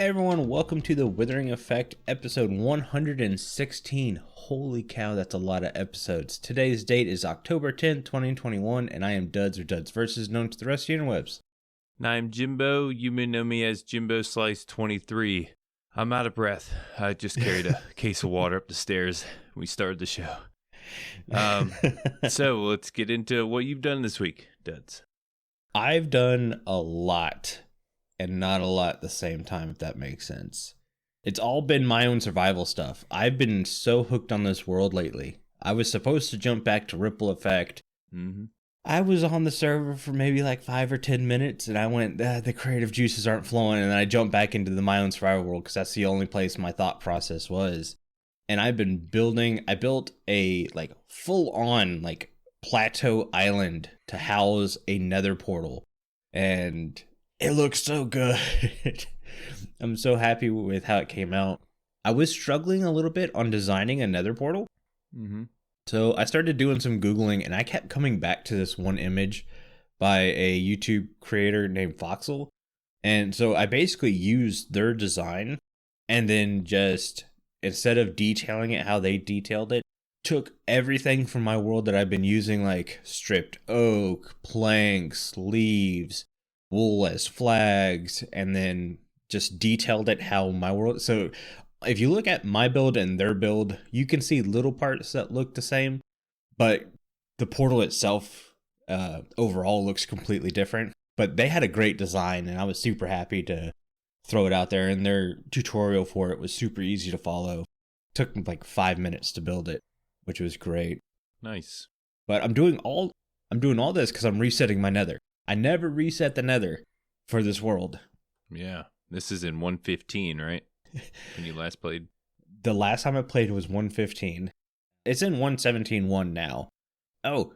everyone, welcome to the Withering Effect, episode 116. Holy cow, that's a lot of episodes. Today's date is October 10th, 2021, and I am Duds or Duds Versus, known to the rest of the interwebs. And I'm Jimbo. You may know me as Jimbo Slice 23. I'm out of breath. I just carried a case of water up the stairs. We started the show. So let's get into what you've done this week, Duds. I've done a lot, and not a lot at the same time, if that makes sense. It's all been my own survival stuff. I've been so hooked on this world lately. I was supposed to jump back to Ripple Effect. I was on the server for maybe like 5 or 10 minutes, and I went, the creative juices aren't flowing, and then I jumped back into the my own survival world because that's the only place my thought process was. And I've been building, I built a like full-on like plateau island to house a nether portal, and it looks so good. I'm so happy with how it came out. I was struggling a little bit on designing a nether portal. So I started doing some Googling, and I kept coming back to this one image by a YouTube creator named Foxel. And so I basically used their design and then just, instead of detailing it how they detailed it, took everything from my world that I've been using, like stripped oak, planks, leaves, wool as flags, and then just detailed it how my world. So if you look at my build and their build, you can see little parts that look the same, but the portal itself overall looks completely different. But they had a great design, and I was super happy to throw it out there, and their tutorial for it was super easy to follow. Took like 5 minutes to build it, which was great. Nice. But I'm doing all this because I'm resetting my nether. I never reset the nether for this world. Yeah. This is in 115, right? When you last played? The last time I played was 115. It's in 117.1 now. Oh,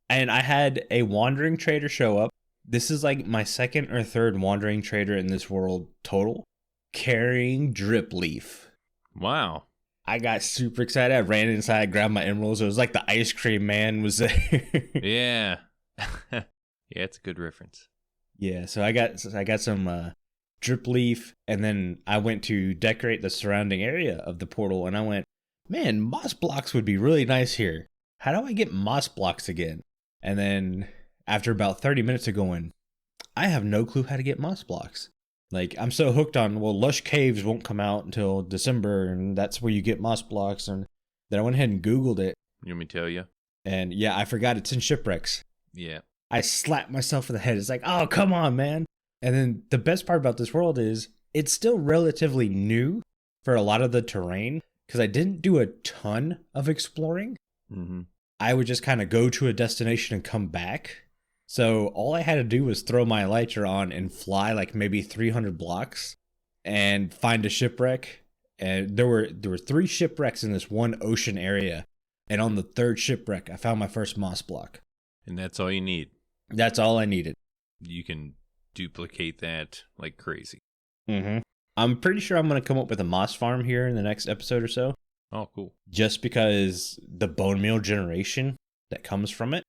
and I had a wandering trader show up. This is like my second or third wandering trader in this world total, carrying drip leaf. Wow. I got super excited. I ran inside, grabbed my emeralds. It was like the ice cream man was there. Yeah. Yeah, it's a good reference. Yeah, so I got some drip leaf, and then I went to decorate the surrounding area of the portal, and I went, man, moss blocks would be really nice here. How do I get moss blocks again? And then after about 30 minutes of going, I have no clue how to get moss blocks. Like, I'm so hooked on, well, Lush Caves won't come out until December, and that's where you get moss blocks. And then I went ahead and Googled it. You want me to tell you? And yeah, I forgot it's in shipwrecks. Yeah. I slapped myself in the head. It's like, oh, come on, man. And then the best part about this world is it's still relatively new for a lot of the terrain, because I didn't do a ton of exploring. I would just kind of go to a destination and come back. So all I had to do was throw my elytra on and fly like maybe 300 blocks and find a shipwreck. And there were 3 shipwrecks in this one ocean area. And on the 3rd shipwreck, I found my first moss block. And that's all you need. That's all I needed. You can duplicate that like crazy. I'm pretty sure I'm going to come up with a moss farm here in the next episode or so. Oh, cool. Just because the bone meal generation that comes from it.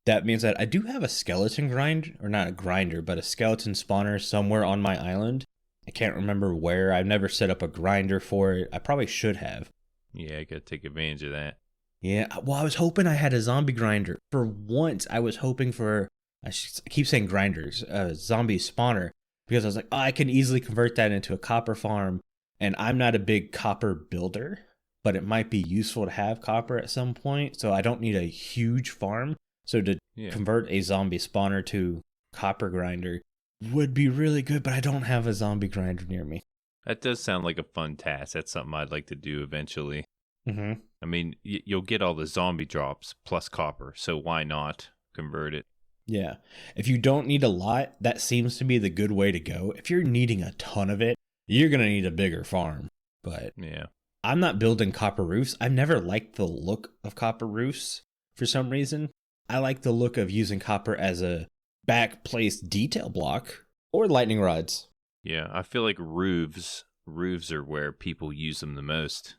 That means that I do have a skeleton grind, or not a grinder, but a skeleton spawner somewhere on my island. I can't remember where. I've never set up a grinder for it. I probably should have. Yeah, I got to take advantage of that. Yeah, well, I was hoping I had a zombie grinder. For once, I was hoping for, I keep saying grinders, a zombie spawner, because I was like, oh, I can easily convert that into a copper farm. And I'm not a big copper builder, but it might be useful to have copper at some point. So I don't need a huge farm. So to convert a zombie spawner to copper grinder would be really good, but I don't have a zombie grinder near me. That does sound like a fun task. That's something I'd like to do eventually. I mean, you'll get all the zombie drops plus copper, so why not convert it? Yeah. If you don't need a lot, that seems to be the good way to go. If you're needing a ton of it, you're going to need a bigger farm. But yeah, I'm not building copper roofs. I've never liked the look of copper roofs for some reason. I like the look of using copper as a back-placed detail block or lightning rods. Yeah, I feel like roofs are where people use them the most.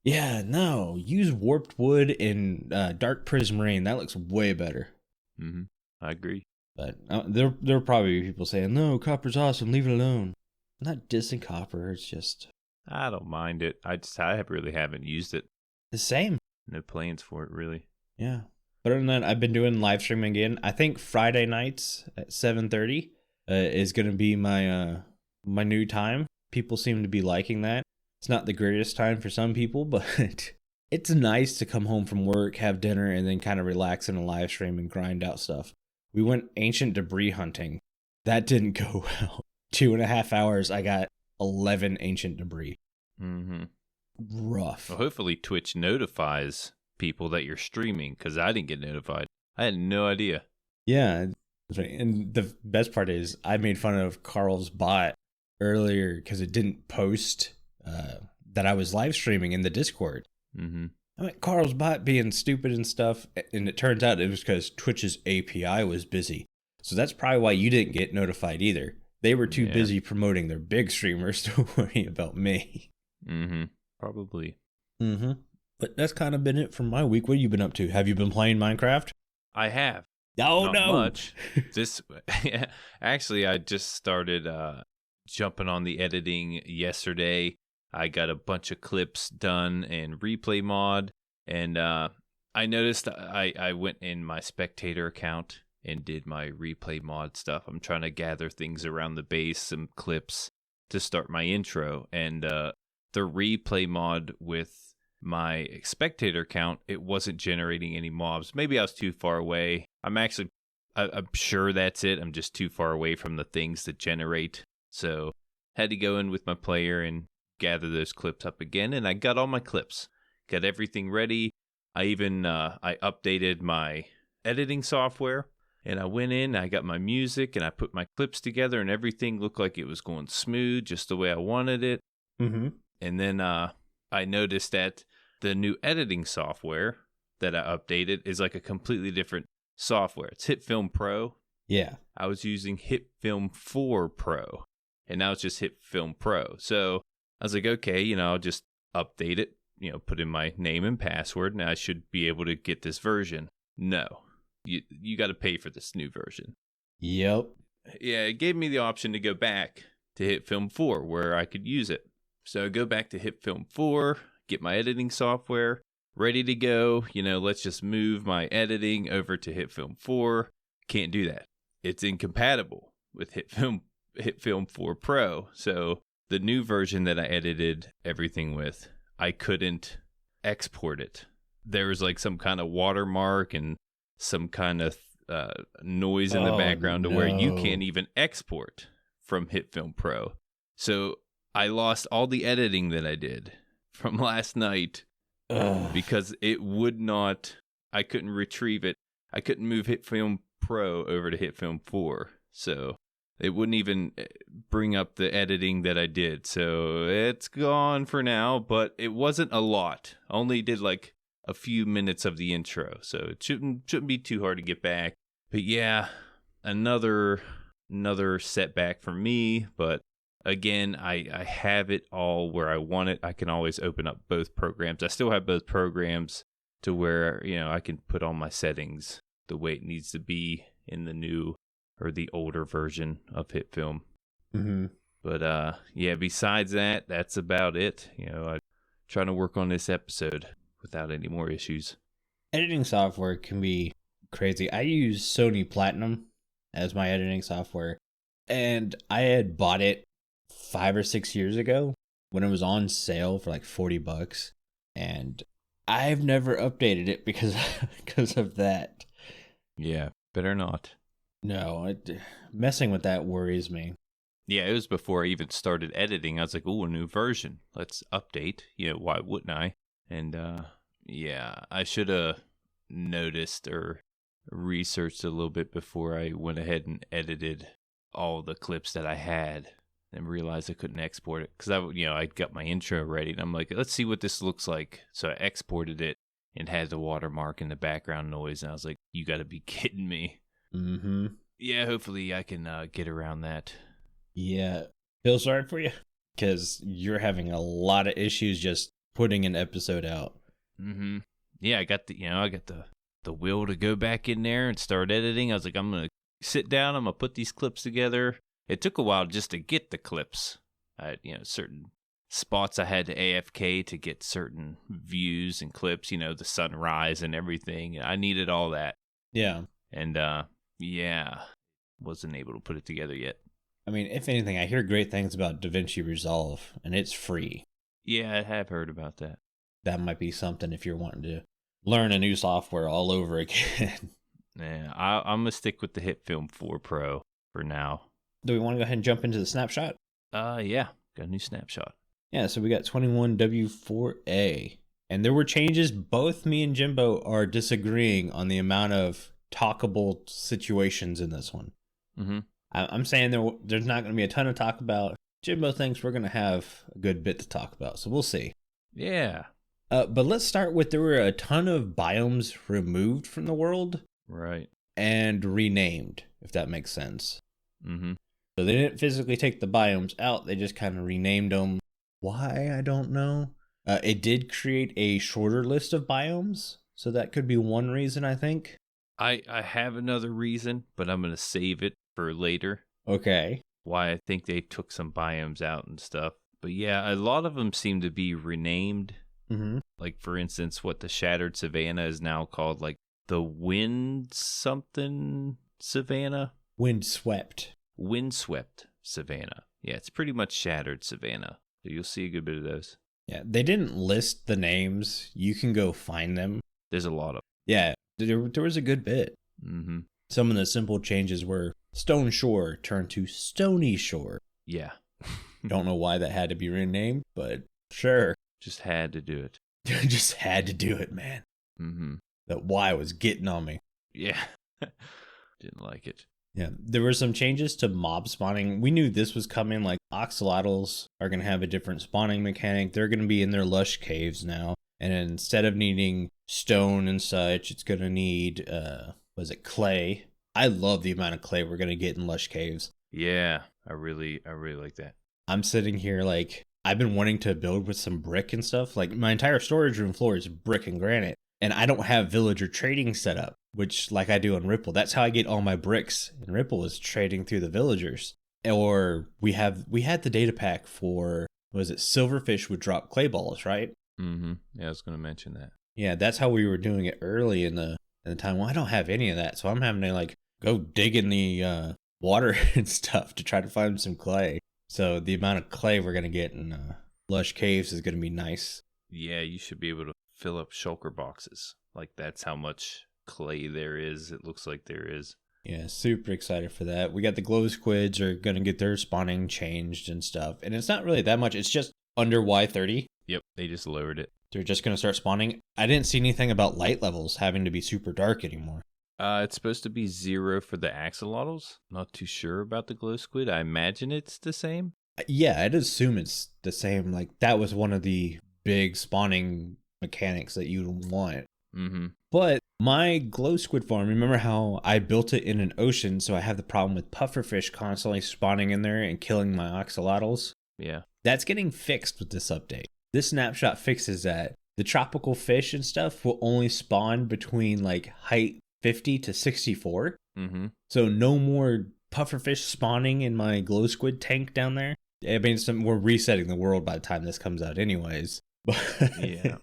Yeah, no. Use warped wood in dark prismarine. That looks way better. I agree. But there'll probably be people saying, no, copper's awesome, leave it alone. Not dissing copper. It's just I don't mind it. I really haven't used it. the same. No plans for it, really. Yeah. But other than that, I've been doing live streaming again. I think Friday nights at 7:30 is going to be my my new time. People seem to be liking that. It's not the greatest time for some people, but it's nice to come home from work, have dinner, and then kind of relax in a live stream and grind out stuff. We went ancient debris hunting. That didn't go well. 2.5 hours, I got 11 ancient debris. Mm-hmm. Rough. Well, hopefully Twitch notifies people that you're streaming, because I didn't get notified. I had no idea. Yeah, that's right. And the best part is I made fun of Carl's bot earlier because it didn't post that I was live streaming in the Discord. Mm-hmm. I mean, Carl's bot being stupid and stuff, and it turns out it was because Twitch's API was busy. So that's probably why you didn't get notified either. They were too busy promoting their big streamers to worry about me. Mm-hmm. Probably. Mm-hmm. But that's kind of been it for my week. What have you been up to? Have you been playing Minecraft? I have. Oh, Not no. much. Actually, I just started jumping on the editing yesterday. I got a bunch of clips done in replay mod, and I noticed I went in my spectator account and did my replay mod stuff. I'm trying to gather things around the base, some clips to start my intro, and the replay mod with my spectator account, it wasn't generating any mobs. Maybe I was too far away. I'm sure that's it. I'm just too far away from the things that generate. So had to go in with my player and gather those clips up again, and I got all my clips. Got everything ready. I even I updated my editing software, and I went in, I got my music, and I put my clips together, and everything looked like it was going smooth, just the way I wanted it. Mm-hmm. And then I noticed that the new editing software that I updated is like a completely different software. It's HitFilm Pro. Yeah. I was using HitFilm 4 Pro, and now it's just HitFilm Pro. So I was like, okay, I'll just update it, put in my name and password, and I should be able to get this version. No, you got to pay for this new version. Yep. Yeah, it gave me the option to go back to HitFilm 4 where I could use it. So go back to HitFilm 4, get my editing software ready to go. Let's just move my editing over to HitFilm 4. Can't do that. It's incompatible with HitFilm 4 Pro. So the new version that I edited everything with, I couldn't export it. There was like some kind of watermark and some kind of noise in the background to where you can't even export from HitFilm Pro. So I lost all the editing that I did from last night because it would not, I couldn't retrieve it. I couldn't move HitFilm Pro over to HitFilm 4. So it wouldn't even bring up the editing that I did. So it's gone for now, but it wasn't a lot. I only did like a few minutes of the intro. So it shouldn't be too hard to get back. But yeah, another setback for me, but again, I have it all where I want it. I can always open up both programs. I still have both programs to where, I can put all my settings the way it needs to be in the new or the older version of HitFilm. Mm-hmm. But yeah, besides that, that's about it. I'm trying to work on this episode without any more issues. Editing software can be crazy. I use Sony Platinum as my editing software, and I had bought it 5 or 6 years ago when it was on sale for like $40, and I've never updated it because of that. Yeah, better not. No, messing with that worries me. Yeah, it was before I even started editing. I was like, "Oh, a new version. Let's update." Why wouldn't I? And yeah, I should have noticed or researched a little bit before I went ahead and edited all the clips that I had. And realized I couldn't export it because I got my intro ready, and I'm like, let's see what this looks like. So I exported it and had the watermark and the background noise, and I was like, you got to be kidding me. Mm-hmm. Yeah, hopefully I can get around that. Yeah, feel sorry for you because you're having a lot of issues just putting an episode out. Mm-hmm. Yeah, I got the will to go back in there and start editing. I was like, I'm gonna sit down. I'm gonna put these clips together. It took a while just to get the clips I had, certain spots I had to AFK to get certain views and clips, the sunrise and everything. I needed all that. Yeah. And, wasn't able to put it together yet. I mean, if anything, I hear great things about DaVinci Resolve, and it's free. Yeah, I have heard about that. That might be something if you're wanting to learn a new software all over again. Yeah, I'm going to stick with the HitFilm 4 Pro for now. Do we want to go ahead and jump into the snapshot? Yeah, got a new snapshot. Yeah, so we got 21W4A. And there were changes. Both me and Jimbo are disagreeing on the amount of talkable situations in this one. Mm-hmm. I'm saying there's not going to be a ton of talk about. Jimbo thinks we're going to have a good bit to talk about, so we'll see. Yeah. But let's start with there were a ton of biomes removed from the world. Right. And renamed, if that makes sense. Mm-hmm. So they didn't physically take the biomes out, they just kind of renamed them. Why? I don't know. It did create a shorter list of biomes, so that could be one reason, I think. I have another reason, but I'm going to save it for later. Okay. Why I think they took some biomes out and stuff. But yeah, a lot of them seem to be renamed. Mm-hmm. Like, for instance, what the Shattered Savannah is now called, like the Wind something Savannah? Windswept Savannah. Yeah, it's pretty much Shattered Savannah. So you'll see a good bit of those. Yeah, they didn't list the names. You can go find them. There's a lot of them. Yeah, there was a good bit. Mm-hmm. Some of the simple changes were Stone Shore turned to Stony Shore. Yeah. Don't know why that had to be renamed, but sure. Just had to do it. Just had to do it, man. Mm-hmm. That Y was getting on me. Yeah. Didn't like it. Yeah, there were some changes to mob spawning. We knew this was coming, like axolotls are going to have a different spawning mechanic. They're going to be in their lush caves now. And instead of needing stone and such, it's going to need, clay? I love the amount of clay we're going to get in lush caves. Yeah, I really like that. I'm sitting here like, I've been wanting to build with some brick and stuff. Like my entire storage room floor is brick and granite. And I don't have villager trading set up, which like I do on Ripple. That's how I get all my bricks. And Ripple is trading through the villagers. Or we had the data pack for, silverfish would drop clay balls, right? Mm-hmm. Yeah, I was going to mention that. Yeah, that's how we were doing it early in the time. Well, I don't have any of that, so I'm having to like go dig in the water and stuff to try to find some clay. So the amount of clay we're gonna get in lush caves is gonna be nice. Yeah, you should be able to fill up shulker boxes. Like that's how much clay there is. It looks like there is. Yeah, super excited for that. We got the glow squids are gonna get their spawning changed and stuff, and it's not really that much. It's just under Y30. Yep, they just lowered it. They're just gonna start spawning. I didn't see anything about light levels having to be super dark anymore. It's supposed to be 0 for the axolotls. Not too sure about the glow squid. I imagine it's the same. Yeah, I'd assume it's the same. Like that was one of the big spawning mechanics that you'd want. Mm-hmm. But my glow squid farm, remember how I built it in an ocean, so I have the problem with pufferfish constantly spawning in there and killing my axolotls? Yeah. That's getting fixed with this update. This snapshot fixes that. The tropical fish and stuff will only spawn between like height 50 to 64. Mm-hmm. So no more pufferfish spawning in my glow squid tank down there. I mean, we're resetting the world by the time this comes out anyways. Yeah.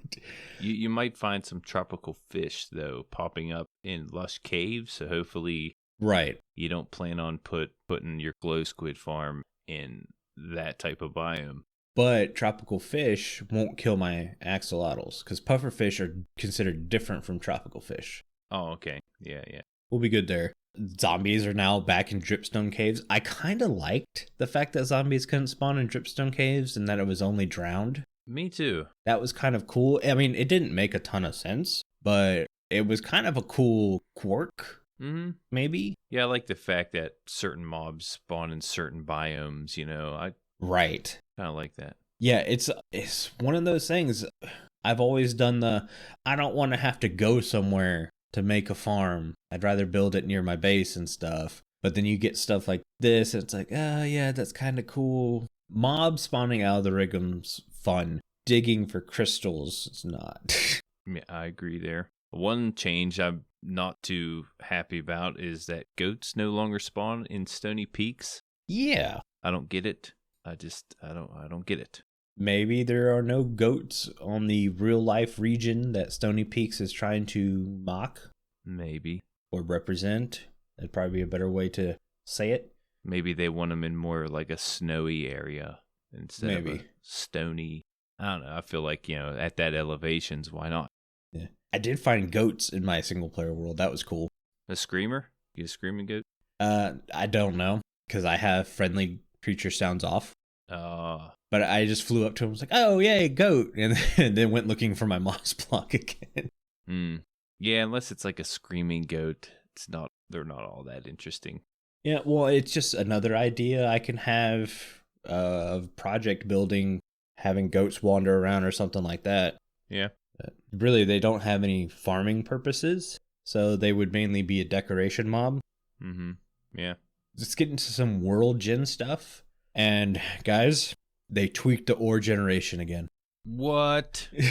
You might find some tropical fish, though, popping up in lush caves. So hopefully right. You don't plan on putting your glow squid farm in that type of biome. But tropical fish won't kill my axolotls because pufferfish are considered different from tropical fish. Oh, okay. Yeah. We'll be good there. Zombies are now back in dripstone caves. I kind of liked the fact that zombies couldn't spawn in dripstone caves and that it was only drowned. Me too. That was kind of cool. I mean, it didn't make a ton of sense, but it was kind of a cool quirk. Mm-hmm. Maybe. Yeah, I like the fact that certain mobs spawn in certain biomes. Right. Kind of like that. Yeah, it's one of those things. I've always done I don't want to have to go somewhere to make a farm. I'd rather build it near my base and stuff. But then you get stuff like this, and it's like, yeah, that's kind of cool. Mob spawning out of the rigum's fun. Digging for crystals, it's not. Yeah, I agree there. One change I'm not too happy about is that goats no longer spawn in Stony Peaks. Yeah. I don't get it. I don't get it. Maybe there are no goats on the real life region that Stony Peaks is trying to mock Maybe. or represent. That'd probably be a better way to say it. Maybe they want them in more like a snowy area instead of a stony. I don't know. I feel like, at that elevations, why not? Yeah. I did find goats in my single player world. That was cool. A screamer? You a screaming goat? I don't know because I have friendly creature sounds off. But I just flew up to him and was like, oh, yay, goat. And then went looking for my moss block again. Yeah, unless it's like a screaming goat, they're not all that interesting. Yeah, well, it's just another idea I can have of project building, having goats wander around or something like that. Yeah. Really, they don't have any farming purposes, so they would mainly be a decoration mob. Mm-hmm. Yeah. Let's get into some world gen stuff. And guys, they tweaked the ore generation again. What? It's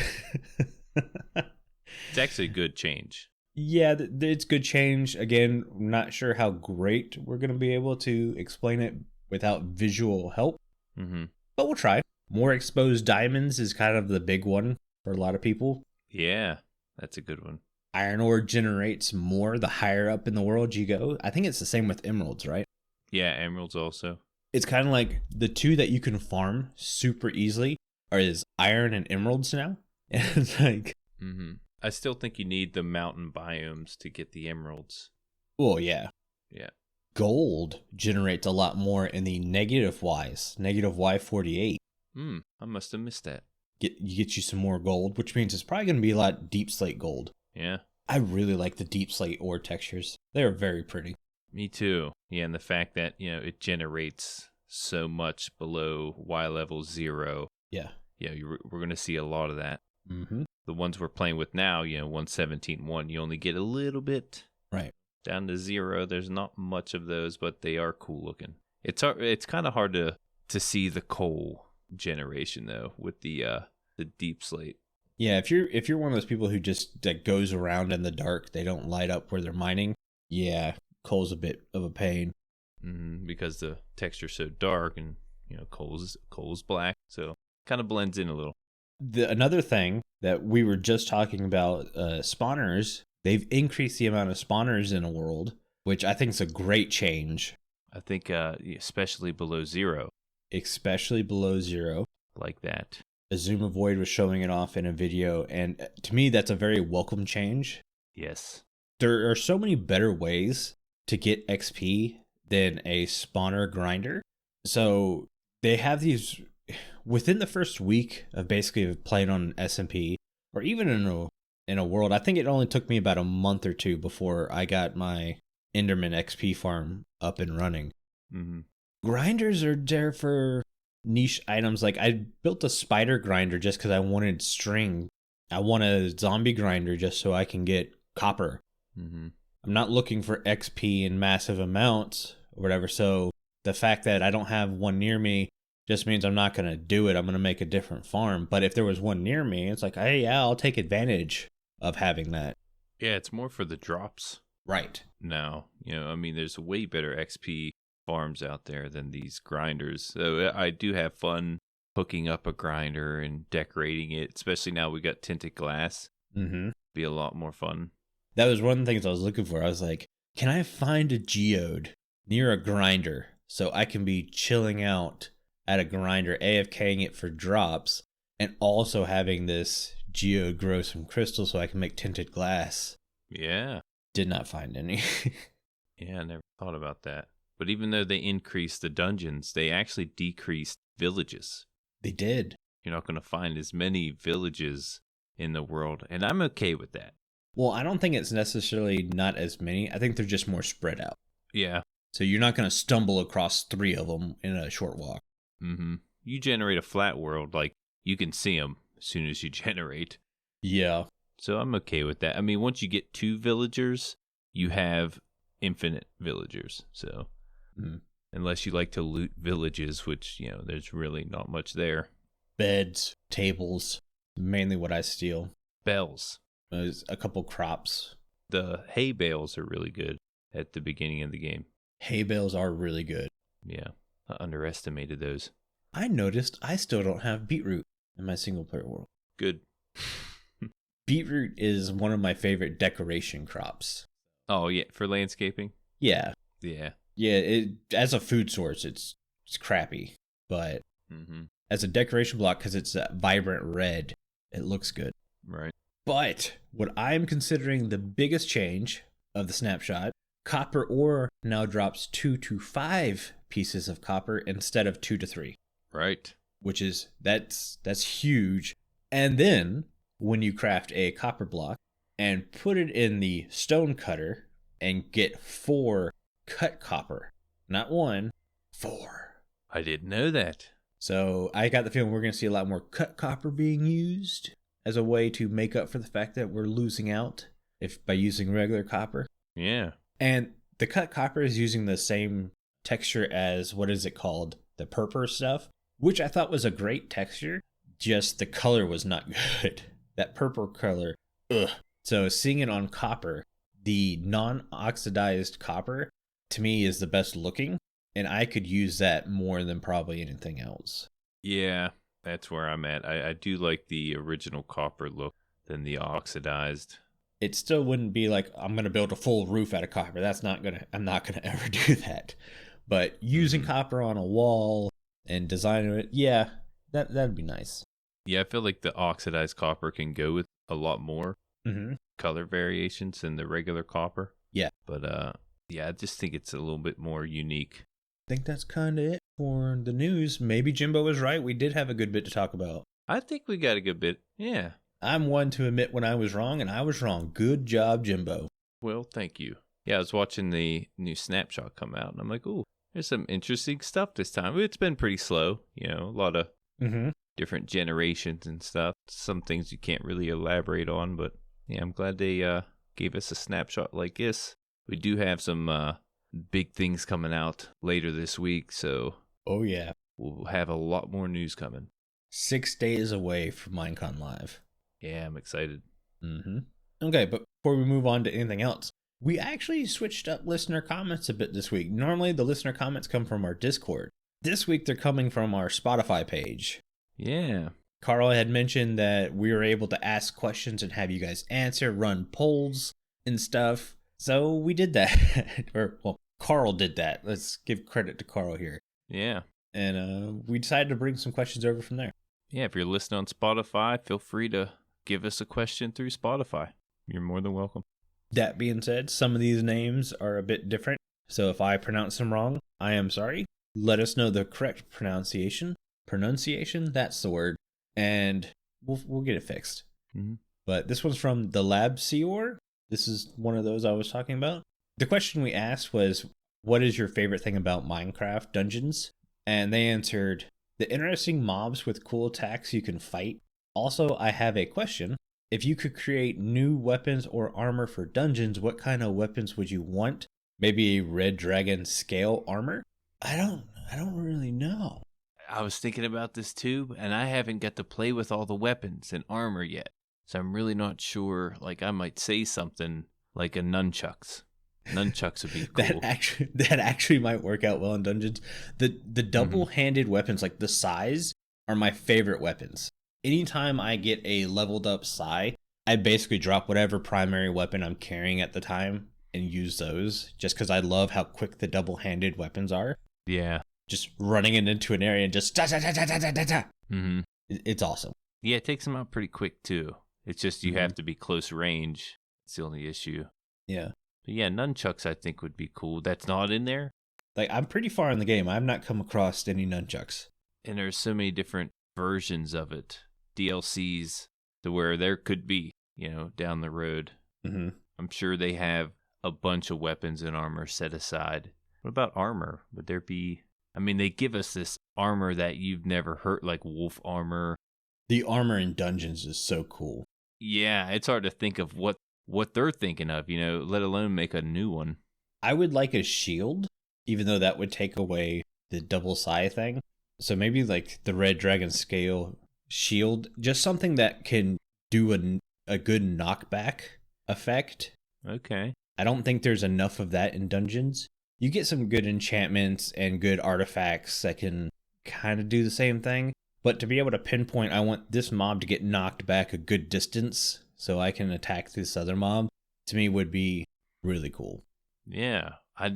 actually a good change. Yeah, it's good change. Again, I'm not sure how great we're going to be able to explain it without visual help. Mm-hmm. But we'll try. More exposed diamonds is kind of the big one for a lot of people. Yeah, that's a good one. Iron ore generates more the higher up in the world you go. I think it's the same with emeralds, right? Yeah, emeralds also. It's kind of like the two that you can farm super easily is iron and emeralds now. And it's like... Mm-hmm. I still think you need the mountain biomes to get the emeralds. Well, yeah. Yeah. Gold generates a lot more in the negative Ys, negative Y48. I must have missed that. You get you some more gold, which means it's probably going to be a lot deep slate gold. Yeah. I really like the deep slate ore textures. They're very pretty. Me too. Yeah, and the fact that, it generates so much below Y level 0. Yeah. Yeah, we're going to see a lot of that. Mm-hmm. The ones we're playing with now, 117.1, you only get a little bit. Right. Down to 0, there's not much of those, but they are cool looking. It's kind of hard to see the coal generation though with the deep slate. Yeah, if you're one of those people who just that goes around in the dark, they don't light up where they're mining. Yeah, coal's a bit of a pain. Because the texture's so dark and coal's black, so kind of blends in a little. Another thing that we were just talking about, spawners, they've increased the amount of spawners in a world, which I think is a great change. I think especially below 0. Especially below 0. Like that. Azuma Void was showing it off in a video, and to me, that's a very welcome change. Yes. There are so many better ways to get XP than a spawner grinder. So they have these... Within the first week of basically playing on SMP, or even in a world, I think it only took me about a month or two before I got my Enderman XP farm up and running. Mm-hmm. Grinders are there for niche items. Like I built a spider grinder just because I wanted string. I want a zombie grinder just so I can get copper. Mm-hmm. I'm not looking for XP in massive amounts or whatever. So the fact that I don't have one near me just means I'm not going to do it. I'm going to make a different farm. But if there was one near me, it's like, hey, yeah, I'll take advantage of having that. Yeah, it's more for the drops. Right. Now, there's way better XP farms out there than these grinders. So I do have fun hooking up a grinder and decorating it, especially now we got tinted glass. Mm-hmm. Be a lot more fun. That was one of the things I was looking for. I was like, can I find a geode near a grinder so I can be chilling out at a grinder, AFKing it for drops, and also having this geode grow some crystals so I can make tinted glass? Yeah. Did not find any. Yeah, I never thought about that. But even though they increased the dungeons, they actually decreased villages. They did. You're not going to find as many villages in the world, and I'm okay with that. Well, I don't think it's necessarily not as many. I think they're just more spread out. Yeah. So you're not going to stumble across 3 of them in a short walk. Mm-hmm. You generate a flat world, like, you can see them as soon as you generate. Yeah. So I'm okay with that. I mean, once you get 2 villagers, you have infinite villagers. So unless you like to loot villages, which, there's really not much there. Beds, tables, mainly what I steal. Bells. There's a couple crops. The hay bales are really good at the beginning of the game. Hay bales are really good. Yeah. I underestimated those. I noticed I still don't have beetroot in my single player world. Good. Beetroot is one of my favorite decoration crops. Oh, yeah, for landscaping? Yeah. Yeah. Yeah, as a food source, it's crappy. But as a decoration block, because it's that vibrant red, it looks good. Right. But what I'm considering the biggest change of the snapshot, copper ore now drops 2 to 5 pieces of copper instead of 2 to 3. Right. Which is, that's huge. And then when you craft a copper block and put it in the stone cutter and get 4 cut copper, not 1, 4. I didn't know that. So I got the feeling we're going to see a lot more cut copper being used as a way to make up for the fact that we're losing out by using regular copper. Yeah. And the cut copper is using the same texture as, what is it called? The purple stuff, which I thought was a great texture. Just the color was not good. That purple color, ugh. So seeing it on copper, the non-oxidized copper, to me is the best looking. And I could use that more than probably anything else. Yeah, that's where I'm at. I do like the original copper look than the oxidized. It still wouldn't be like, I'm going to build a full roof out of copper. I'm not going to ever do that. But using copper on a wall and designing it, yeah, that'd be nice. Yeah, I feel like the oxidized copper can go with a lot more color variations than the regular copper. Yeah. But yeah, I just think it's a little bit more unique. I think that's kind of it for the news. Maybe Jimbo was right. We did have a good bit to talk about. I think we got a good bit. Yeah. I'm one to admit when I was wrong, and I was wrong. Good job, Jimbo. Well, thank you. Yeah, I was watching the new snapshot come out, and I'm like, ooh, there's some interesting stuff this time. It's been pretty slow, a lot of different generations and stuff. Some things you can't really elaborate on, but yeah, I'm glad they gave us a snapshot like this. We do have some big things coming out later this week, so oh yeah, we'll have a lot more news coming. 6 days away from Minecon Live. Yeah, I'm excited. Okay, but before we move on to anything else, we actually switched up listener comments a bit this week. Normally the listener comments come from our Discord. This week they're coming from our Spotify page. Yeah. Carl had mentioned that we were able to ask questions and have you guys answer, run polls and stuff. So we did that. Well, Carl did that. Let's give credit to Carl here. Yeah. And we decided to bring some questions over from there. Yeah, if you're listening on Spotify, feel free to give us a question through Spotify. You're more than welcome. That being said, some of these names are a bit different. So if I pronounce them wrong, I am sorry. Let us know the correct pronunciation. Pronunciation, that's the word. And we'll get it fixed. But this one's from the Labseor. This is one of those I was talking about. The question we asked was, what is your favorite thing about Minecraft dungeons? And they answered, the interesting mobs with cool attacks you can fight. Also, I have a question. If you could create new weapons or armor for dungeons, what kind of weapons would you want? Maybe a red dragon scale armor? I don't really know. I was thinking about this too, and I haven't got to play with all the weapons and armor yet. So I'm really not sure. Like, I might say something like a nunchucks. Nunchucks would be cool. That actually might work out well in dungeons. The double-handed weapons, like the sais, are my favorite weapons. Anytime I get a leveled up sai, I basically drop whatever primary weapon I'm carrying at the time and use those, just because I love how quick the double-handed weapons are. Yeah. Just running it into an area and just It's awesome. Yeah, it takes them out pretty quick too. It's just you have to be close range. It's the only issue. Yeah. But yeah, nunchucks I think would be cool. That's not in there. Like, I'm pretty far in the game. I've not come across any nunchucks. And there's so many different versions of it. DLCs to where there could be, down the road. I'm sure they have a bunch of weapons and armor set aside. What about armor? Would there be... I mean, they give us this armor that you've never heard, like wolf armor. The armor in dungeons is so cool. Yeah, it's hard to think of what they're thinking of, let alone make a new one. I would like a shield, even though that would take away the double sai thing. So maybe like the red dragon scale shield, just something that can do a good knockback effect. Okay. I don't think there's enough of that in dungeons. You get some good enchantments and good artifacts that can kind of do the same thing. But to be able to pinpoint, I want this mob to get knocked back a good distance so I can attack this other mob, to me would be really cool. Yeah, I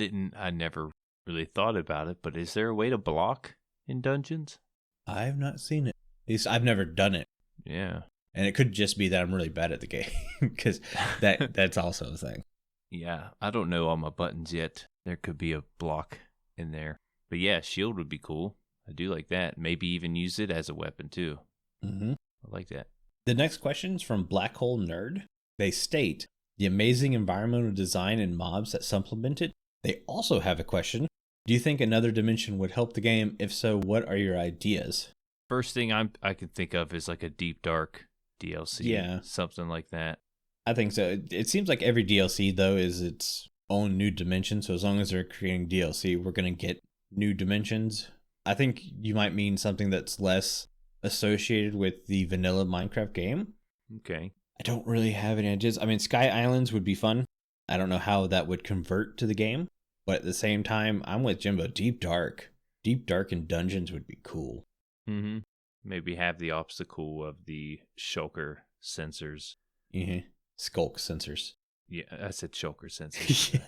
never really thought about it, but is there a way to block in dungeons? I've not seen it. At least I've never done it. Yeah. And it could just be that I'm really bad at the game, because that's also a thing. Yeah, I don't know all my buttons yet. There could be a block in there. But yeah, shield would be cool. I do like that. Maybe even use it as a weapon too. Mm-hmm. I like that. The next question is from Blackhole Nerd. They state, the amazing environmental design and mobs that supplement it. They also have a question. Do you think another dimension would help the game? If so, what are your ideas? First thing I can think of is like a Deep Dark DLC. Yeah. Something like that. I think so. It seems like every DLC, though, is its own new dimension. So as long as they're creating DLC, we're going to get new dimensions. I think you might mean something that's less associated with the vanilla Minecraft game. Okay. I don't really have any ideas. I mean, Sky Islands would be fun. I don't know how that would convert to the game. But at the same time, I'm with Jimbo. Deep Dark and dungeons would be cool. Mm-hmm. Maybe have the obstacle of the shulker sensors. Mm-hmm. Skulk sensors. Yeah, I said shulker sensors.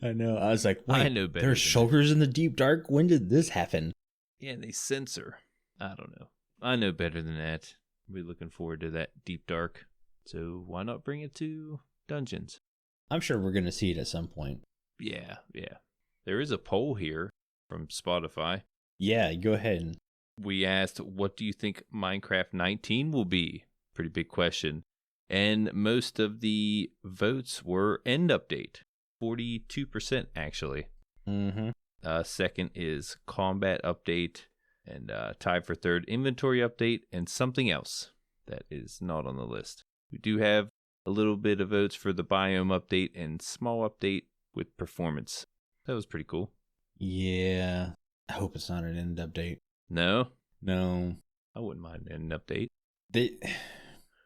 I know. I was like, wait, I know better. There's shulkers in the Deep Dark? When did this happen? Yeah, they censor. I don't know. I know better than that. We're looking forward to that Deep Dark. So why not bring it to dungeons? I'm sure we're going to see it at some point. Yeah. There is a poll here from Spotify. Yeah, go ahead. We asked, what do you think Minecraft 19 will be? Pretty big question. And most of the votes were end update. 42% actually. Mm-hmm. Second is combat update. And tied for third, inventory update and something else that is not on the list. We do have a little bit of votes for the biome update and small update with performance. That was pretty cool. Yeah. I hope it's not an end update. No? No. I wouldn't mind an end update.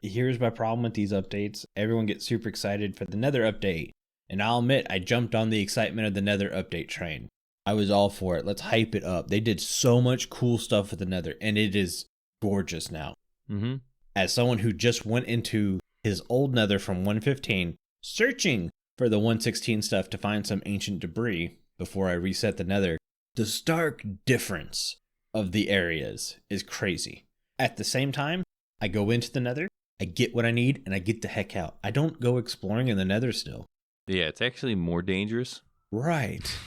Here's my problem with these updates. Everyone gets super excited for the Nether update. And I'll admit, I jumped on the excitement of the Nether update train. I was all for it. Let's hype it up. They did so much cool stuff with the Nether, and it is gorgeous now. Mm-hmm. As someone who just went into his old Nether from 115, searching for the 116 stuff to find some ancient debris before I reset the Nether, the stark difference of the areas is crazy. At the same time, I go into the Nether, I get what I need, and I get the heck out. I don't go exploring in the Nether still. Yeah, it's actually more dangerous. Right.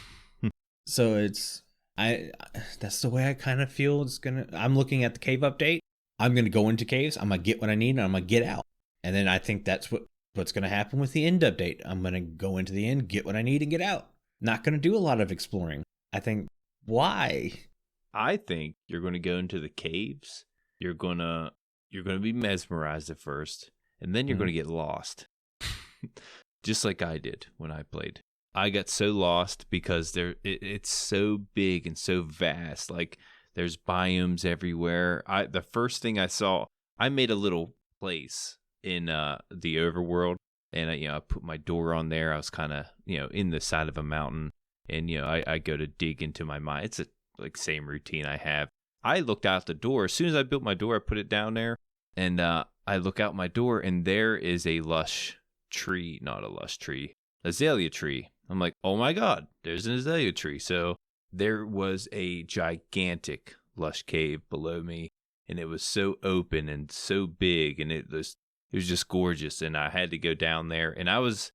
So that's the way I kind of feel I'm looking at the cave update. I'm going to go into caves. I'm going to get what I need and I'm going to get out. And then I think that's what's going to happen with the end update. I'm going to go into the end, get what I need and get out. Not going to do a lot of exploring. I think, why? I think you're going to go into the caves. You're going to be mesmerized at first, and then you're going to get lost. Just like I did when I played. I got so lost because it's so big and so vast. Like there's biomes everywhere. The first thing I saw, I made a little place in the overworld, and I put my door on there. I was kind of in the side of a mountain, and I go to dig into my mine. It's a same routine I have. I looked out the door as soon as I built my door. I put it down there, and I look out my door, and there is a azalea tree. I'm like, oh my God, there's an azalea tree. So there was a gigantic lush cave below me, and it was so open and so big, and it was just gorgeous. And I had to go down there, and I was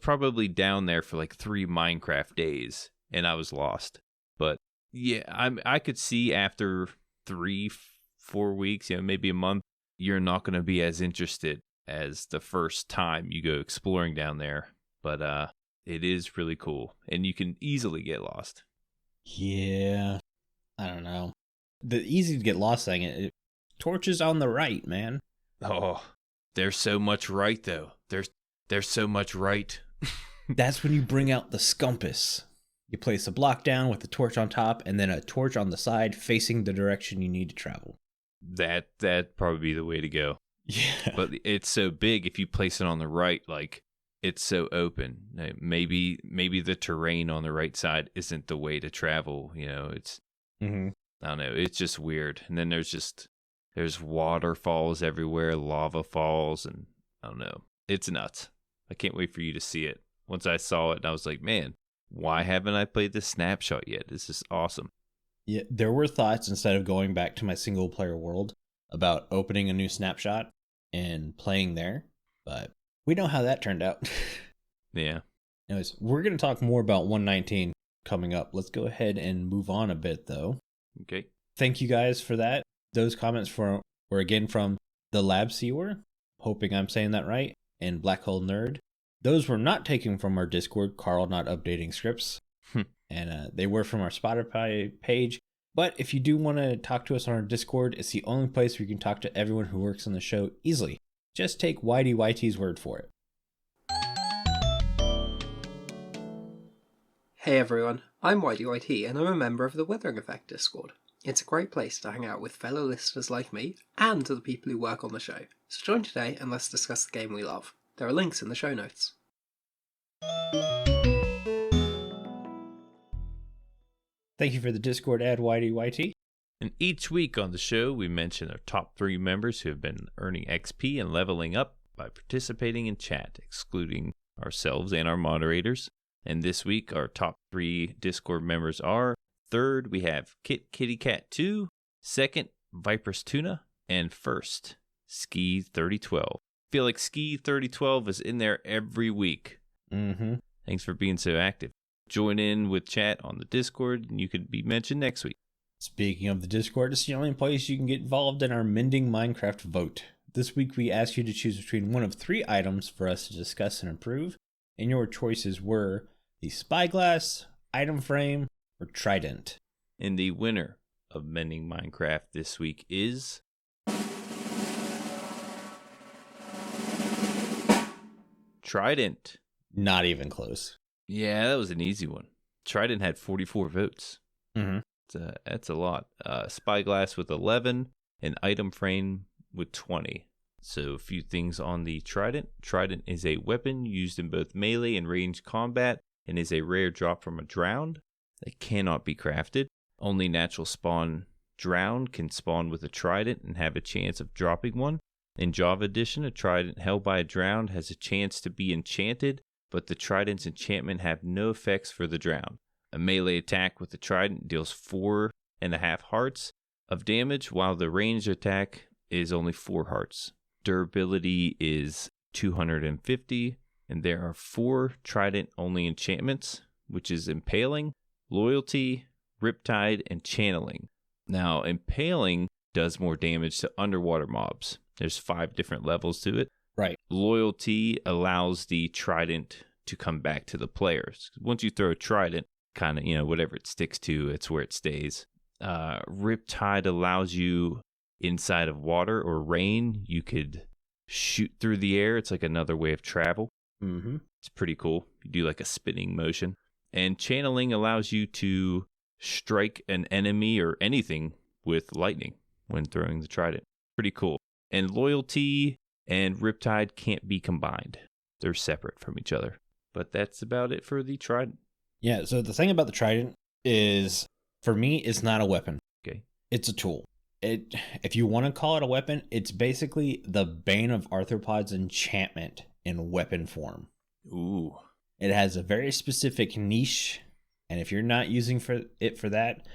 probably down there for like 3 Minecraft days, and I was lost. But yeah, I could see after 3-4 weeks, maybe a month, you're not going to be as interested as the first time you go exploring down there. But it is really cool, and you can easily get lost. Yeah, I don't know. The easy to get lost thing, torches on the right, man. Oh, there's so much right, though. There's so much right. That's when you bring out the scumpus. You place a block down with a torch on top, and then a torch on the side facing the direction you need to travel. That'd probably be the way to go. Yeah. But it's so big, if you place it on the right, it's so open. Maybe the terrain on the right side isn't the way to travel. It's Mm-hmm. I don't know. It's just weird. And then there's waterfalls everywhere, lava falls, and I don't know. It's nuts. I can't wait for you to see it. Once I saw it, I was like, man, why haven't I played this snapshot yet? This is awesome. Yeah, there were thoughts, instead of going back to my single player world, about opening a new snapshot and playing there, but we know how that turned out. Yeah. Anyways, we're going to talk more about 119 coming up. Let's go ahead and move on a bit, though. Okay. Thank you guys for that. Those comments were again from the Labseor, hoping I'm saying that right, and Blackhole Nerd. Those were not taken from our Discord, Carl not updating scripts, and they were from our Spotify page. But if you do want to talk to us on our Discord, it's the only place where you can talk to everyone who works on the show easily. Just take YT's word for it. Hey everyone, I'm YT and I'm a member of the Withering Effect Discord. It's a great place to hang out with fellow listeners like me and the people who work on the show. So join today and let's discuss the game we love. There are links in the show notes. Thank you for the Discord ad, YT. And each week on the show, we mention our top 3 members who have been earning XP and leveling up by participating in chat, excluding ourselves and our moderators. And this week, our top 3 Discord members are: third, we have Kit Kitty Cat 2, second, Viper's Tuna, and first, Ski 3012. Feel like Ski 3012 is in there every week. Mm-hmm. Thanks for being so active. Join in with chat on the Discord, and you could be mentioned next week. Speaking of the Discord, it's the only place you can get involved in our Mending Minecraft vote. This week we asked you to choose between one of 3 items for us to discuss and improve, and your choices were the Spyglass, Item Frame, or Trident. And the winner of Mending Minecraft this week is... Trident. Not even close. Yeah, that was an easy one. Trident had 44 votes. Mm-hmm. That's a lot. Spyglass with 11, and Item Frame with 20. So a few things on the Trident. Trident is a weapon used in both melee and ranged combat, and is a rare drop from a drowned. It cannot be crafted. Only natural spawn drowned can spawn with a Trident and have a chance of dropping one. In Java Edition, a Trident held by a drowned has a chance to be enchanted, but the Trident's enchantment have no effects for the drowned. A melee attack with the Trident deals 4.5 hearts of damage, while the ranged attack is only 4 hearts. Durability is 250, and there are 4 Trident-only enchantments, which is Impaling, Loyalty, Riptide, and Channeling. Now, Impaling does more damage to underwater mobs. There's 5 different levels to it. Right. Loyalty allows the Trident to come back to the players. Once you throw a Trident, kind of, whatever it sticks to, it's where it stays. Riptide allows you inside of water or rain. You could shoot through the air. It's like another way of travel. Mm-hmm. It's pretty cool. You do like a spinning motion. And Channeling allows you to strike an enemy or anything with lightning when throwing the Trident. Pretty cool. And Loyalty and Riptide can't be combined. They're separate from each other. But that's about it for the Trident. Yeah, so the thing about the Trident is, for me, it's not a weapon. Okay. It's a tool. If you want to call it a weapon, it's basically the Bane of Arthropods enchantment in weapon form. Ooh. It has a very specific niche, and if you're not using it for that,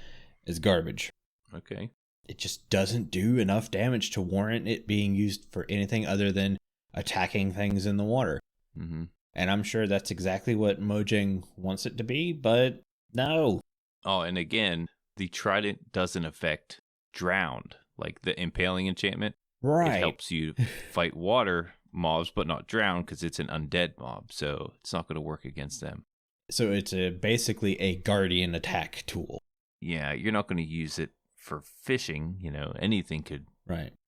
it's garbage. Okay. It just doesn't do enough damage to warrant it being used for anything other than attacking things in the water. Mm-hmm. And I'm sure that's exactly what Mojang wants it to be, but no. Oh, and again, the Trident doesn't affect drowned, like the Impaling enchantment. Right. It helps you fight water mobs, but not drown because it's an undead mob, so it's not going to work against them. So it's basically a guardian attack tool. Yeah, you're not going to use it for fishing. Anything could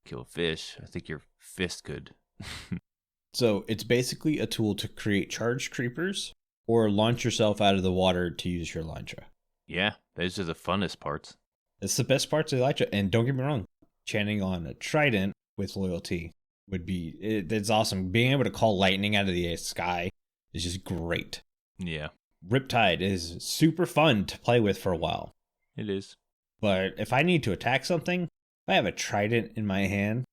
kill fish. I think your fist could. So it's basically a tool to create charged creepers or launch yourself out of the water to use your Elytra. Yeah, those are the funnest parts. It's the best parts of Elytra. And don't get me wrong, chanting on a Trident with Loyalty it's awesome. Being able to call lightning out of the sky is just great. Yeah. Riptide is super fun to play with for a while. It is. But if I need to attack something, if I have a trident in my hand,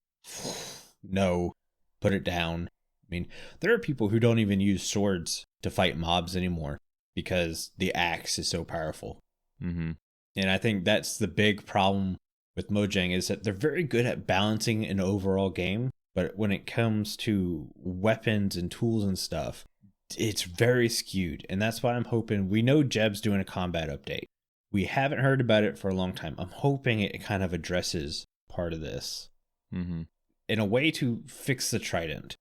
no, put it down. I mean, there are people who don't even use swords to fight mobs anymore because the axe is so powerful. Mm-hmm. And I think that's the big problem with Mojang is that they're very good at balancing an overall game, but when it comes to weapons and tools and stuff, it's very skewed. And that's why I'm hoping, we know Jeb's doing a combat update. We haven't heard about it for a long time. I'm hoping it kind of addresses part of this. Mm-hmm. In a way to fix the Trident.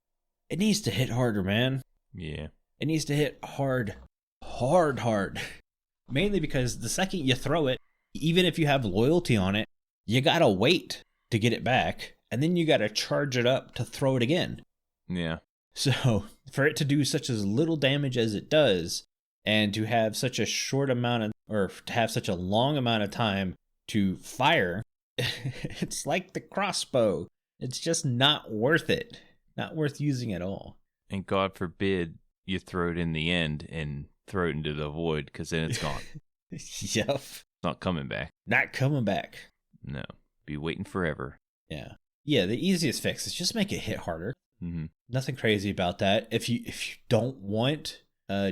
It needs to hit harder, man. Yeah. It needs to hit hard. Hard. Mainly because the second you throw it, even if you have loyalty on it, you gotta wait to get it back, and then you gotta charge it up to throw it again. Yeah. So, for it to do such as little damage as it does, and to have such a short amount of, or to have such a long amount of time to fire, it's like the crossbow. It's just not worth it. Not worth using at all. And God forbid you throw it in the end and throw it into the void, because then it's gone. Yep. It's not coming back. Not coming back. No. Be waiting forever. Yeah. Yeah, the easiest fix is just make it hit harder. Mm-hmm. Nothing crazy about that. If you don't want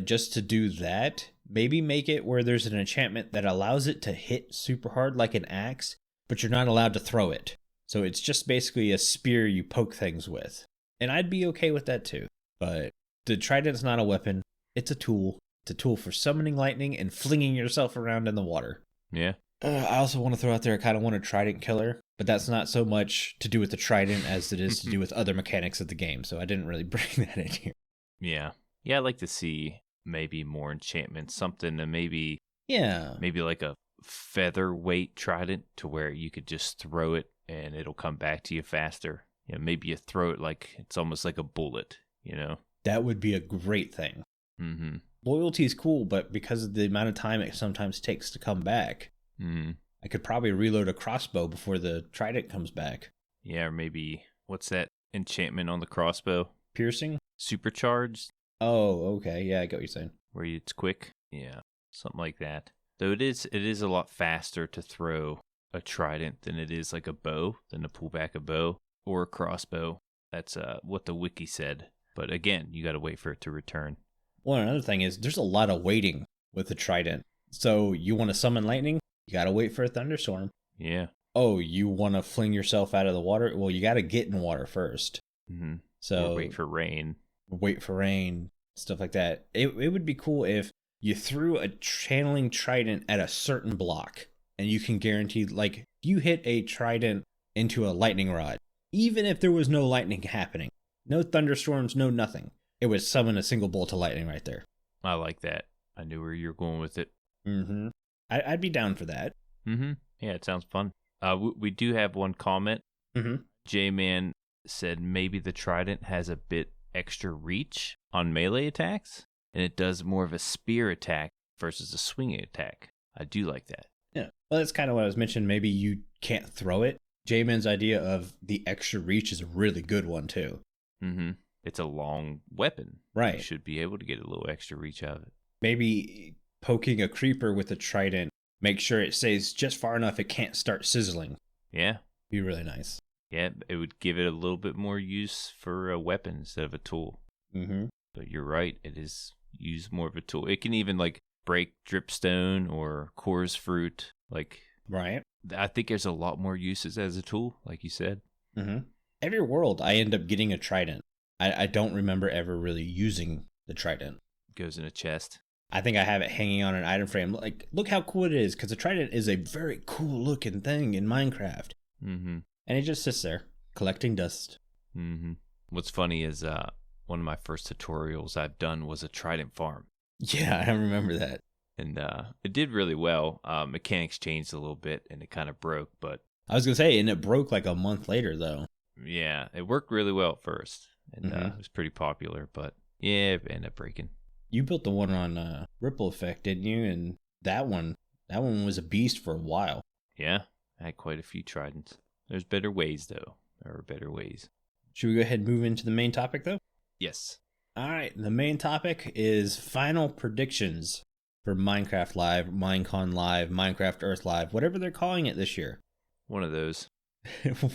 just to do that, maybe make it where there's an enchantment that allows it to hit super hard like an axe, but you're not allowed to throw it. So it's just basically a spear you poke things with. And I'd be okay with that too. But the Trident's not a weapon. It's a tool. It's a tool for summoning lightning and flinging yourself around in the water. Yeah. I also want to throw out there, I kind of want a Trident killer, but that's not so much to do with the Trident as it is to do with other mechanics of the game, so I didn't really bring that in here. Yeah. Yeah, I'd like to see maybe more enchantments, something to maybe like a featherweight Trident to where you could just throw it and it'll come back to you faster. You know, maybe you throw it like it's almost like a bullet, you know? That would be a great thing. Mm-hmm. Loyalty is cool, but because of the amount of time it sometimes takes to come back, I could probably reload a crossbow before the Trident comes back. Yeah, or maybe, what's that enchantment on the crossbow? Piercing? Supercharged? Oh, okay. Yeah, I get what you're saying. Where it's quick? Yeah, something like that. Though it is a lot faster to throw a Trident than it is like a bow, than to pull back a bow or a crossbow. That's what the wiki said. But again, you got to wait for it to return. Well, another thing is there's a lot of waiting with the Trident. So you want to summon lightning? You got to wait for a thunderstorm. Yeah. Oh, you want to fling yourself out of the water? Well, you got to get in water first. Mm-hmm. So or wait for rain. Wait for rain, stuff like that. It would be cool if you threw a channeling Trident at a certain block and you can guarantee, like, you hit a Trident into a lightning rod. Even if there was no lightning happening, no thunderstorms, no nothing, it would summon a single bolt of lightning right there. I like that. I knew where you were going with it. Mm-hmm. I'd be down for that. Mm-hmm. Yeah, it sounds fun. We do have one comment. Mm-hmm. J-Man said maybe the Trident has a bit extra reach on melee attacks, and it does more of a spear attack versus a swinging attack. I do like that. Yeah. Well, that's kind of what I was mentioning. Maybe you can't throw it. J-Man's idea of the extra reach is a really good one, too. Mm-hmm. It's a long weapon. Right. You should be able to get a little extra reach out of it. Maybe poking a creeper with a Trident, make sure it stays just far enough it can't start sizzling. Yeah. Be really nice. Yeah, it would give it a little bit more use for a weapon instead of a tool. Mm-hmm. But you're right, it is used more of a tool. It can even like break dripstone or chorus fruit. Like, right. I think there's a lot more uses as a tool, like you said. Mm-hmm. Every world I end up getting a Trident. I don't remember ever really using the Trident. Goes in a chest. I think I have it hanging on an item frame. Like, look how cool it is, because the Trident is a very cool looking thing in Minecraft. Mm-hmm. And it just sits there, collecting dust. Mm-hmm. What's funny is one of my first tutorials I've done was a Trident farm. Yeah, I remember that. And it did really well. Mechanics changed a little bit, and it kind of broke, but... I was going to say, and it broke like a month later, though. Yeah, it worked really well at first, and it was pretty popular, but yeah, it ended up breaking. You built the one on Ripple Effect, didn't you? And that one was a beast for a while. Yeah, I had quite a few Tridents. There's better ways, though. There are better ways. Should we go ahead and move into the main topic, though? Yes. All right, the main topic is final predictions for Minecraft Live, Minecon Live, Minecraft Earth Live, whatever they're calling it this year. One of those.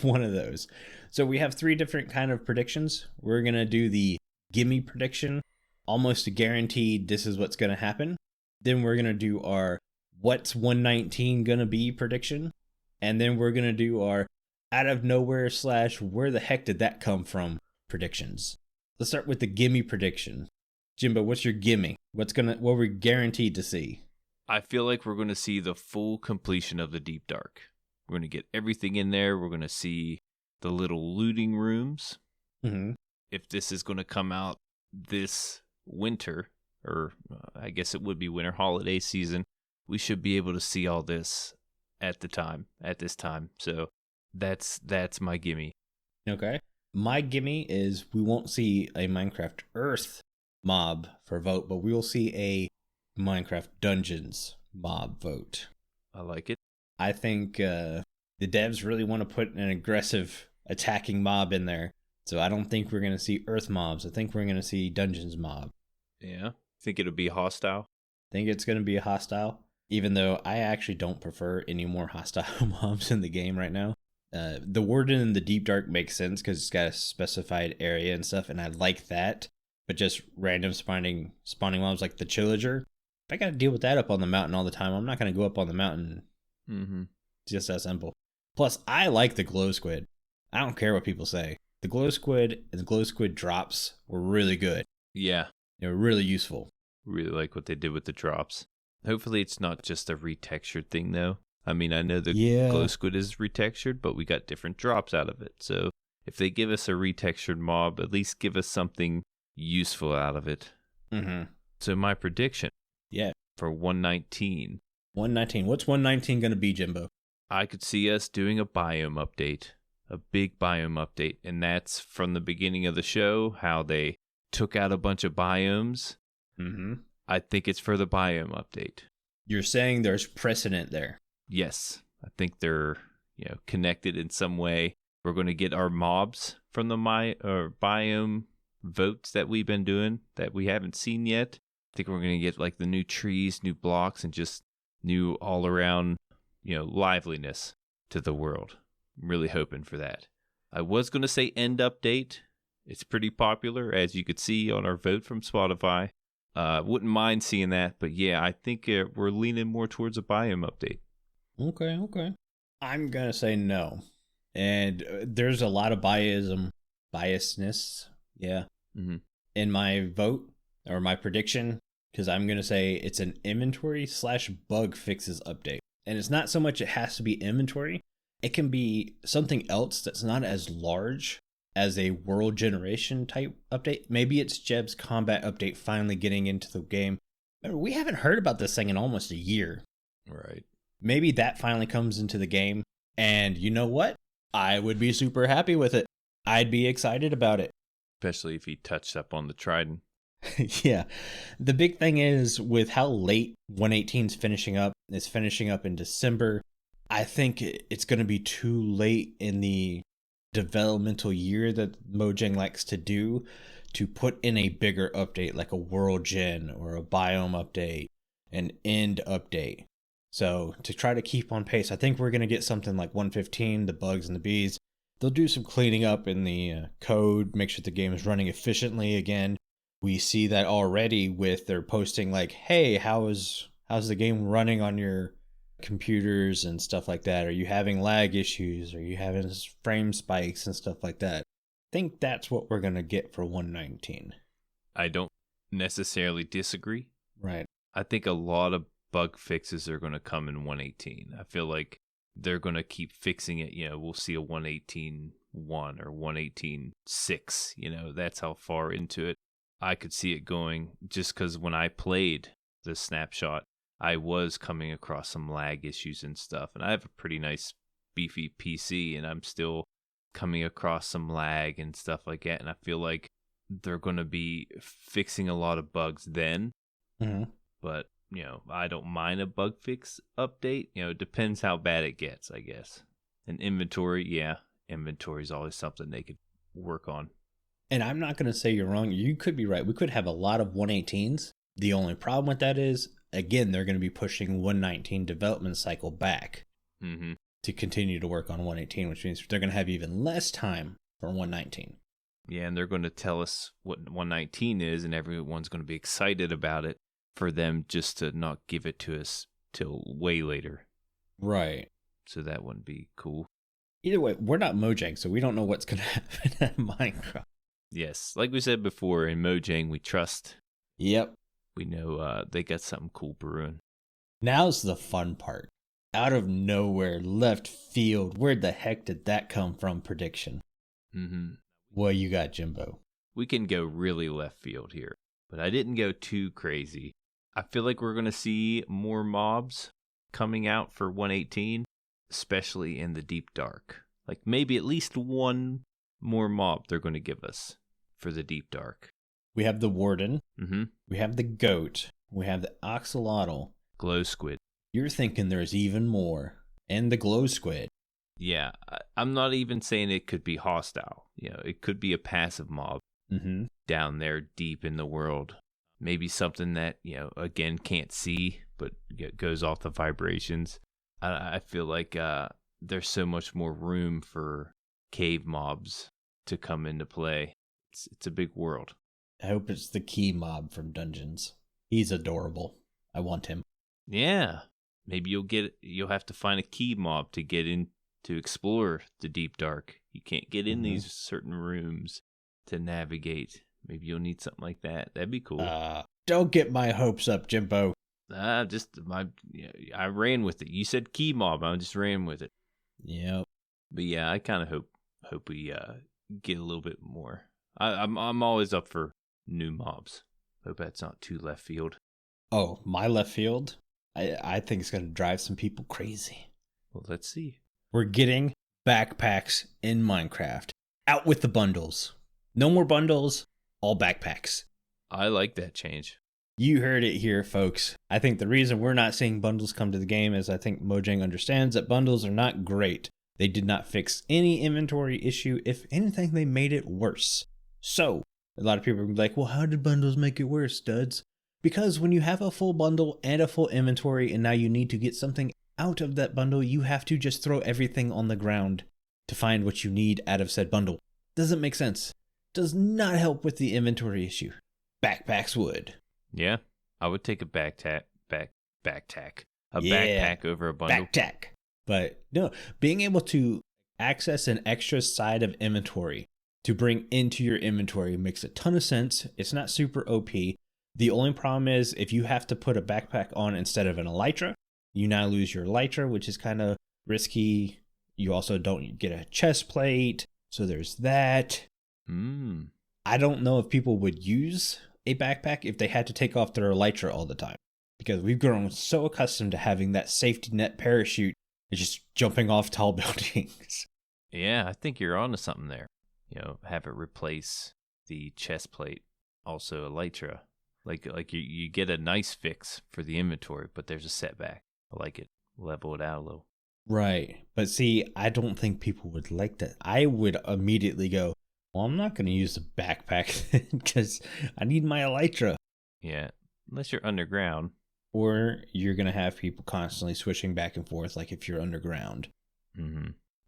One of those. So we have 3 different kind of predictions. We're going to do the gimme prediction, almost a guaranteed this is what's going to happen. Then we're going to do our what's 119 going to be prediction. And then we're going to do our out of nowhere / where the heck did that come from predictions. Let's start with the gimme prediction. Jimbo, what's your gimme? What we're guaranteed to see? I feel like we're going to see the full completion of the Deep Dark. We're going to get everything in there. We're going to see the little looting rooms. Mm-hmm. If this is going to come out this winter, or I guess it would be winter holiday season, we should be able to see all this at this time. So that's my gimme. Okay. My gimme is we won't see a Minecraft Earth mob for vote, but we will see a Minecraft Dungeons mob vote. I like it. I think the devs really want to put an aggressive attacking mob in there. So I don't think we're going to see Earth mobs. I think we're going to see Dungeons mob. Yeah. Think it'll be hostile? I think it's going to be a hostile, even though I actually don't prefer any more hostile mobs in the game right now. The Warden in the Deep Dark makes sense because it's got a specified area and stuff, and I like that. But just random spawning mobs like the Chillager, if I got to deal with that up on the mountain all the time, I'm not going to go up on the mountain. Mm-hmm. Just that simple. Plus, I like the glow squid. I don't care what people say. The glow squid and the glow squid drops were really good. Yeah. They were really useful. Really like what they did with the drops. Hopefully it's not just a retextured thing, though. I mean, I know the glow squid is retextured, but we got different drops out of it. So if they give us a retextured mob, at least give us something useful out of it. Mm-hmm. So my prediction. Yeah. For 119. 119. What's 119 going to be, Jimbo? I could see us doing a biome update. A big biome update. And that's from the beginning of the show, how they took out a bunch of biomes. Mm-hmm. I think it's for the biome update. You're saying there's precedent there. Yes. I think they're, connected in some way. We're going to get our mobs from the biome votes that we've been doing that we haven't seen yet. I think we're going to get like the new trees, new blocks, and just new all around, liveliness to the world. I'm really hoping for that. I was going to say end update. It's pretty popular, as you could see on our vote from Spotify. Wouldn't mind seeing that, but yeah, I think we're leaning more towards a biome update. Okay. I'm going to say no. And there's a lot of biasness, yeah, mm-hmm. in my vote or my prediction, because I'm going to say it's an inventory / bug fixes update. And it's not so much it has to be inventory. It can be something else that's not as large as a world generation type update. Maybe it's Jeb's combat update finally getting into the game. We haven't heard about this thing in almost a year. Right. Maybe that finally comes into the game. And you know what? I would be super happy with it. I'd be excited about it. Especially if he touched up on the Trident. Yeah. The big thing is with how late 118's finishing up, it's finishing up in December. I think it's going to be too late in the developmental year that Mojang likes to do to put in a bigger update like a world gen or a biome update, an end update. So to try to keep on pace, I think we're going to get something like 115, the bugs and the bees. They'll do some cleaning up in the code, make sure the game is running efficiently again. We see that already with their posting like, hey, how's the game running on your computers and stuff like that? Are you having lag issues? Are you having frame spikes and stuff like that? I think that's what we're going to get for 119. I don't necessarily disagree. Right. I think a lot of bug fixes are going to come in 118. I feel like they're going to keep fixing it. We'll see a 118.1 or 118.6. That's how far into it I could see it going, just because when I played the snapshot, I was coming across some lag issues and stuff. And I have a pretty nice beefy PC, and I'm still coming across some lag and stuff like that. And I feel like they're going to be fixing a lot of bugs then. Mm-hmm. But I don't mind a bug fix update. It depends how bad it gets, I guess. And inventory is always something they could work on. And I'm not going to say you're wrong. You could be right. We could have a lot of 118s. The only problem with that is again, they're going to be pushing 119 development cycle back to continue to work on 118, which means they're going to have even less time for 119. Yeah, and they're going to tell us what 119 is, and everyone's going to be excited about it for them just to not give it to us till way later. Right. So that wouldn't be cool. Either way, we're not Mojang, so we don't know what's going to happen at Minecraft. Yes, like we said before, in Mojang, we trust. Yep. We know they got something cool brewing. Now's the fun part. Out of nowhere, left field, where the heck did that come from prediction? What you got, Jimbo? We can go really left field here, but I didn't go too crazy. I feel like we're going to see more mobs coming out for 118, especially in the deep dark. Like maybe at least one more mob they're going to give us for the deep dark. We have the Warden. We have the Goat. We have the Axolotl. Glow Squid. You're thinking there's even more. And the Glow Squid. Yeah, I'm not even saying it could be hostile. You know, it could be a passive mob down there deep in the world. Maybe something that, you know, again, can't see, but goes off the vibrations. I feel like there's so much more room for cave mobs to come into play. It's a big world. I hope it's the Key Mob from Dungeons. He's adorable. I want him. Yeah. Maybe you'll have to find a key mob to get in to explore the deep dark. You can't get in these certain rooms to navigate. Maybe you'll need something like that. That'd be cool. Don't get my hopes up, Jimbo. I ran with it. You said key mob. I just ran with it. Yep. But yeah, I kind of hope we get a little bit more. I'm always up for new mobs. Hope that's not too left field. Oh, my left field? I think it's going to drive some people crazy. Well, let's see. We're getting backpacks in Minecraft. Out with the bundles. No more bundles, all backpacks. I like that change. You heard it here, folks. I think the reason we're not seeing bundles come to the game is I think Mojang understands that bundles are not great. They did not fix any inventory issue. If anything, they made it worse. So, a lot of people are like, well, how did bundles make it worse, duds? Because when you have a full bundle and a full inventory and now you need to get something out of that bundle, you have to just throw everything on the ground to find what you need out of said bundle. Doesn't make sense. Does not help with the inventory issue. Backpacks would. Yeah, I would take a backpack over a bundle. Backpack. But no, being able to access an extra side of inventory to bring into your inventory makes a ton of sense. It's not super OP. The only problem is if you have to put a backpack on instead of an elytra, you now lose your elytra, which is kind of risky. You also don't get a chest plate, so there's that. I don't know if people would use a backpack if they had to take off their elytra all the time, because we've grown so accustomed to having that safety net parachute and just jumping off tall buildings. Yeah, I think you're onto something there. You know, have it replace the chest plate, also elytra. Like you get a nice fix for the inventory, but there's a setback. I like it. Level it out a little. Right. But see, I don't think people would like that. I would immediately go, well, I'm not going to use the backpack because I need my elytra. Yeah, unless you're underground. Or you're going to have people constantly switching back and forth, like if you're underground.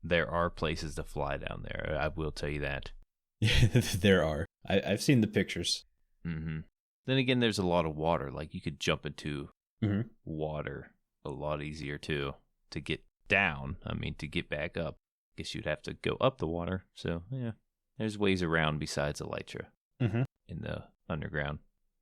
There are places to fly down there. I will tell you that. There are. I've seen the pictures. Then again, there's a lot of water. Like you could jump into water a lot easier too. To get down, to get back up. I guess you'd have to go up the water. So yeah, there's ways around besides elytra in the underground.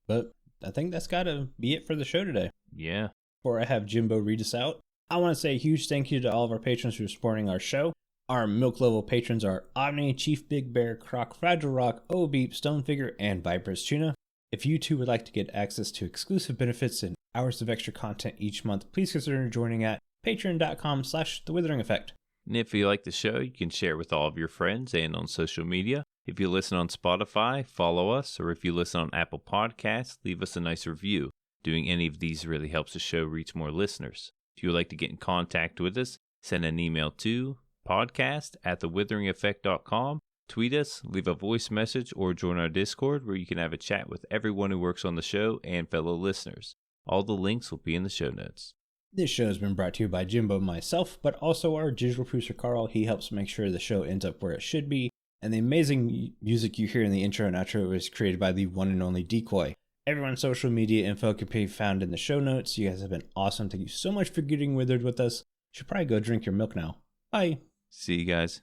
But I think that's got to be it for the show today. Yeah. Before I have Jimbo read us out, I want to say a huge thank you to all of our patrons who are supporting our show. Our milk level patrons are Omni, Chief Big Bear, Croc, Fragile Rock, O-Beep, Stonefigure, and Viper's Tuna. If you too would like to get access to exclusive benefits and hours of extra content each month, please consider joining at patreon.com/The Withering Effect. And if you like the show, you can share it with all of your friends and on social media. If you listen on Spotify, follow us, or if you listen on Apple Podcasts, leave us a nice review. Doing any of these really helps the show reach more listeners. If you would like to get in contact with us, send an email to podcast@thewitheringeffect.com, tweet us, leave a voice message, or join our Discord where you can have a chat with everyone who works on the show and fellow listeners. All the links will be in the show notes. This show has been brought to you by Jimbo and myself, but also our digital producer Carl. He helps make sure the show ends up where it should be. And the amazing music you hear in the intro and outro is created by the one and only Decoy. Everyone's social media info can be found in the show notes. You guys have been awesome. Thank you so much for getting withered with us. You should probably go drink your milk now. Bye. See you guys.